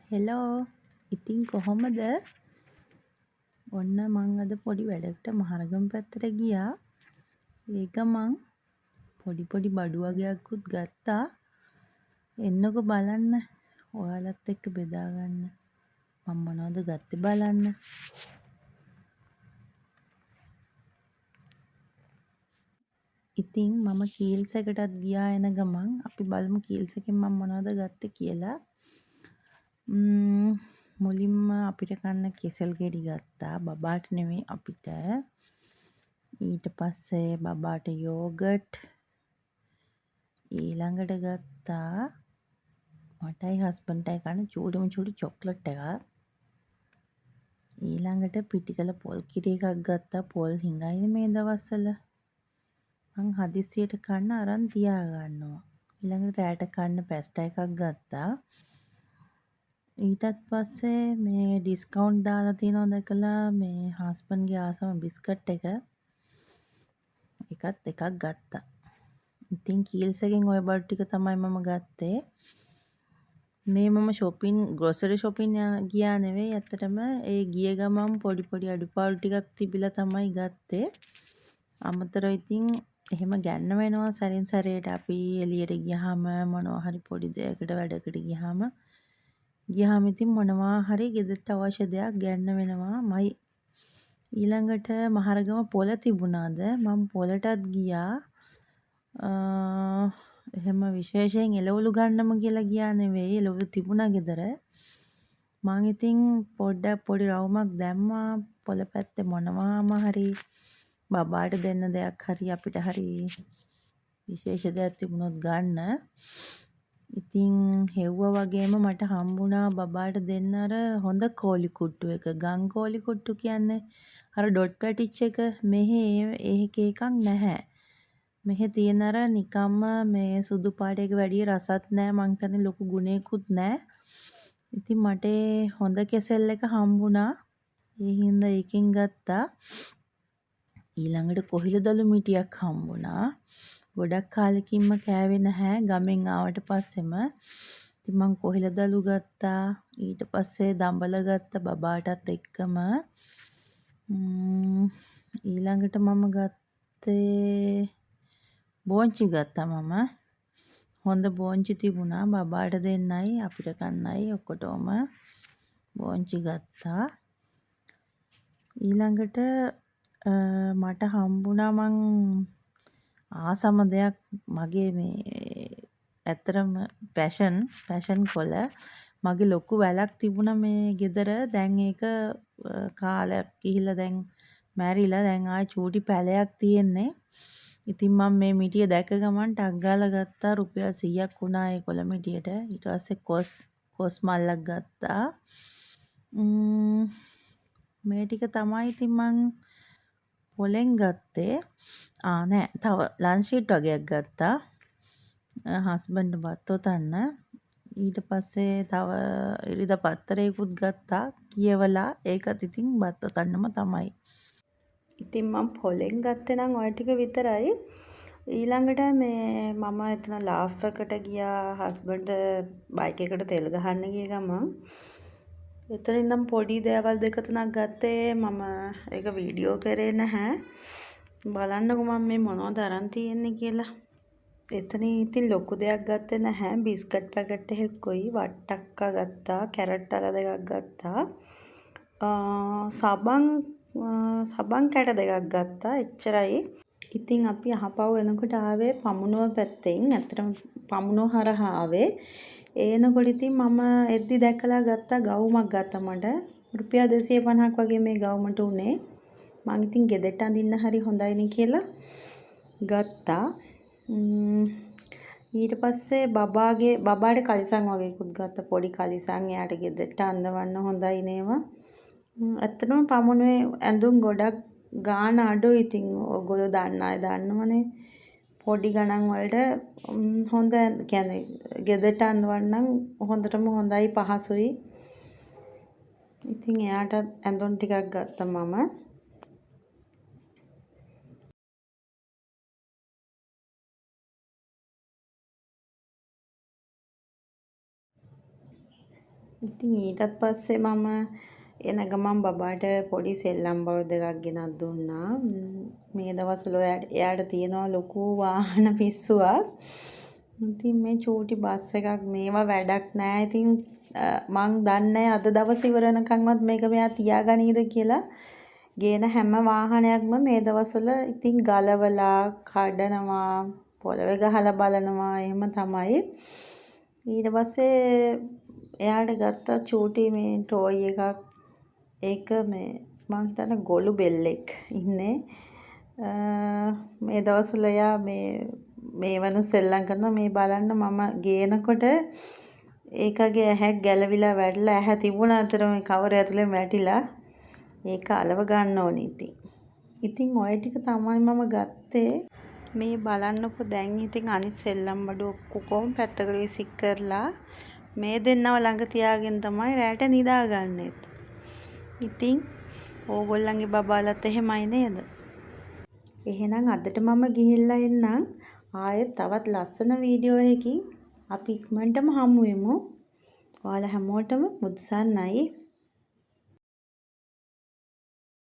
Hello ඉතින් කොහොමද ඔන්න මං අද පොඩි වැඩකට මහරගම පැත්තට ගියා ඒ ගමන් පොඩි බඩු වගයක්කුත් ගත්තා එන්නකො බලන්න ඔයාලත් එක්ක බෙදාගන්න මම මොනවද ගත්තේ බලන්න ඉතින් මම කීල්ස් එකටත් ගියා එන ගමන් අපි බලමු කීල්ස් එකෙන් මම මොනවද ගත්තේ කියලා මුලින්ම අපිට කන්න කෙසෙල් ගෙඩි ගත්තා බබාට නෙමෙයි අපිට ඊට පස්සේ බබාට යෝගට් ඊළඟට ගත්තා මටයි හස්බන්ඩ්ටයි කන්න චූටි චොක්ලට් එකක් ඊළඟට පිටිකල පොල් කිරි එකක් ගත්තා පොල් හිඟයිනේ මේ දවස්වල මං හදිස්සියට කන්න අරන් තියාගන්නවා ඊළඟට රෑට කන්න පැස්ටා එකක් ගත්තා ඊටත් පස්සේ මේ ඩිස්කවුන්ට් දාලා තියෙනවා දැකලා මේ හස්බන්ඩ්ගේ ආසම බිස්කට් එකත් එකක් ගත්තා ඉතින් කීල්ස් එකෙන් ওই බඩු ටික තමයි මම ගත්තේ මේ මම ෂොපින් ග්‍රොසරි ෂොපින් ගියා නෙවෙයි ඇත්තටම ඒ ගිය ගමන් පොඩි අඩුපාඩු ටිකක් තිබිලා තමයි ගත්තේ අමතරව ඉතින් එහෙම ගන්න වෙනවා සැරින් සැරේට අපි එළියට ගියාම මොනවා හරි පොඩි දෙයකට වැඩකට ගියාම ඉතින් මොනවා හරි ගෙදරට අවශ්‍ය දෙයක් ගන්න වෙනවාමයි ඊළඟට මහරගම පොළ තිබුණාද මම පොළටත් ගියා එහෙම විශේෂයෙන් එළවලු ගන්නම කියලා ගියා නෙවෙයි එළවලු තිබුණා ගෙදර මං ඉතින් පොඩ්ඩක් පොඩි රවුමක් දැම්මා පොළ පැත්තේ මොනවාම හරි බබාට දෙන්න දෙයක් හරි අපිට හරි විශේෂ දෙයක් තිබුණොත් ගන්න ඉතින් හෙව්වා වගේම මට හම්බුණා බබාට දෙන්න අර හොඳ කෝලි කුට්ටු එක ගම් කෝලි කුට්ටු කියන්නේ අර ඩොට් පැටිච් එක මෙහෙ ඒක එකක් නැහැ මෙහෙ තියෙන අර නිකම්ම මේ සුදු පාට එක වැඩිය රසත් නෑ මං හිතන්නේ ලොකු ගුණයකුත් නෑ ඉතින් මට හොඳ කෙසෙල් එක හම්බුණා ඒ හින්දා ඒකෙන් ගත්තා ඊළඟට කොහිලදළු මිටියක් හම්බුණා ගොඩක් කාලෙකින්ම කෑවේ නැහැ ගමෙන් ආවට පස්සෙම ඉතින් මං කොහිලදළු ගත්තා ඊට පස්සේ දඹල ගත්තා බබාටත් එක්කම ඊළඟට මම ගත්තේ බෝංචි ගත්තා මම හොඳ බෝංචි තිබුණා බබාට දෙන්නයි අපිට කන්නයි ඔක්කොටම බෝංචි ගත්තා ඊළඟට මට හම්බුණා මං ආසම දෙයක් මගේ මේ ඇත්තරම පැෂන් කොළ මගේ ලොකු වැලක් තිබුණා මේ ගෙදර දැන් ඒක කාලයක් ගිහිල්ලා දැන් මැරිලා දැන් ආයේ චූටි පැලයක් තියෙන්නේ ඉතින් මම මේ මිටිය දැක ගමන් ටක් ගාලා ගත්තා රුපියල් 100ක් වුණා ඒ කොළ මිටියට ඊට පස්සේ කොස් මල්ලක් ගත්තා මේ ටික තමයි ඉතින් මං පොලෙන් ගත්තේ නෑ තව ලන්ච් ෂීට් වගේක් ගත්තා හස්බන්ඩ් බත් ඔතන්න ඊට පස්සේ තව ඉරිදා පත්තරයකුත් ගත්තා කියවලා ඒකත් ඉතින් බත් ඔතන්නම තමයි ඉතින් මම පොලෙන් ගත්තේ නම් ඔය ටික විතරයි ඊළඟට මේ මම එතන ලාෆ් එකට ගියා හස්බන්ඩ් බයික් එකට තෙල් ගහන්න ගිය ගමන් එතන ඉඳන් පොඩි දේවල් දෙක තුනක් ගත්තේ මම ඒක වීඩියෝ කරේ නැහැ බලන්නකො මම මේ මොනවද අරන් තියෙන්නේ කියලා එතන ඉතින් ලොකු දෙයක් ගත්තේ නැහැ බිස්කට් පැකට් එකකුයි වට්ටක්කා ගත්තා කැරට් අල දෙකක් ගත්තා සබන් කැට දෙකක් ගත්තා එච්චරයි ඉතින් අපි අහපව් වෙනකොට ආවේ පමුණුව පැත්තෙන් ඇත්තටම පමුණුව හරහා ආවේ එනකොට ඉතින් මම එද්දි දැකලා ගත්තා ගවුමක් ගත්තා මට රුපියල් 250ක් වගේ මේ ගවුමට උනේ මං ඉතින් ගෙදරට අඳින්න හරි හොඳයිනේ කියලා ගත්තා ඊට පස්සේ බබාට කලිසම් වගේකුත් ගත්තා පොඩි කලිසම් එයාට ගෙදරට අඳවන්න හොඳයි නේවා ඇත්තටම පමුණුවේ ඇඳුම් ගොඩක් ගාන අඩුයි ඉතින් ඔයගොල්ලෝ දන්න අය දන්නවනේ පොඩි ගණන් වලට හොඳ කියන්නේ ගෙදරට අඳවන්න හොඳටම හොඳයි පහසුයි ඉතින් එයාට ඇඳුම් ටිකක් ගත්තා මම ඉතින් ඊටත් පස්සේ මම එන ගමන් බබාට පොඩි සෙල්ලම් බෝල් දෙකක් ගෙනත් දුන්නා. මේ දවස්වල එයාට තියෙනවා ලොකු වාහන පිස්සුවක්. ඉතින් මේ චූටි බස් එකක් මේවා වැඩක් නෑ. ඉතින් මං දන්නේ අද දවස් ඉවර වෙනකන්වත් මේක මෙයා තියාගනීද කියලා. ගේන හැම වාහනයක්ම මේ දවස්වල ඉතින් ගලවලා කඩනවා, පොළවේ ගහලා බලනවා. එහෙම තමයි. ඊට පස්සේ එයාට ගත්තා චූටි මේ ටෝයි එකක්. ඒක මේ මං හිතන්නේ ගොළු බෙල්ලෙක් ඉන්නේ. මේ දවස්වල එයා මේ වෙන සෙල්ලම් කරනවා. මේ බලන්න මම ගේනකොට ඒකගේ ඇහැක් ගැලවිලා වැටලා ඇහැ තිබුණ අතර මේ කවර ඇතුලෙන් වැටිලා ඒක අලව ගන්න ඕනේ ඉතින්. ඉතින් ඔය ටික තමයි මම ගත්තේ. මේ බලන්නකො දැන් ඉතින් අනිත් සෙල්ලම් බඩු ඔක්කොම පැත්තකට විසික් කරලා මේ දෙන්නව ළඟ තියාගෙන තමයි රැට නිදාගන්නෙත්. ඉතින් ඕගොල්ලන්ගේ බබාලත් එහෙමයි නේද? එහෙනම් අදට මම ගිහිල්ලා එන්නම්. ආයෙත් තවත් ලස්සන වීඩියෝ එකකින් අපි ඉක්මනටම හමු වෙමු. ඔයාලා හැමෝටම බුදු සරණයි.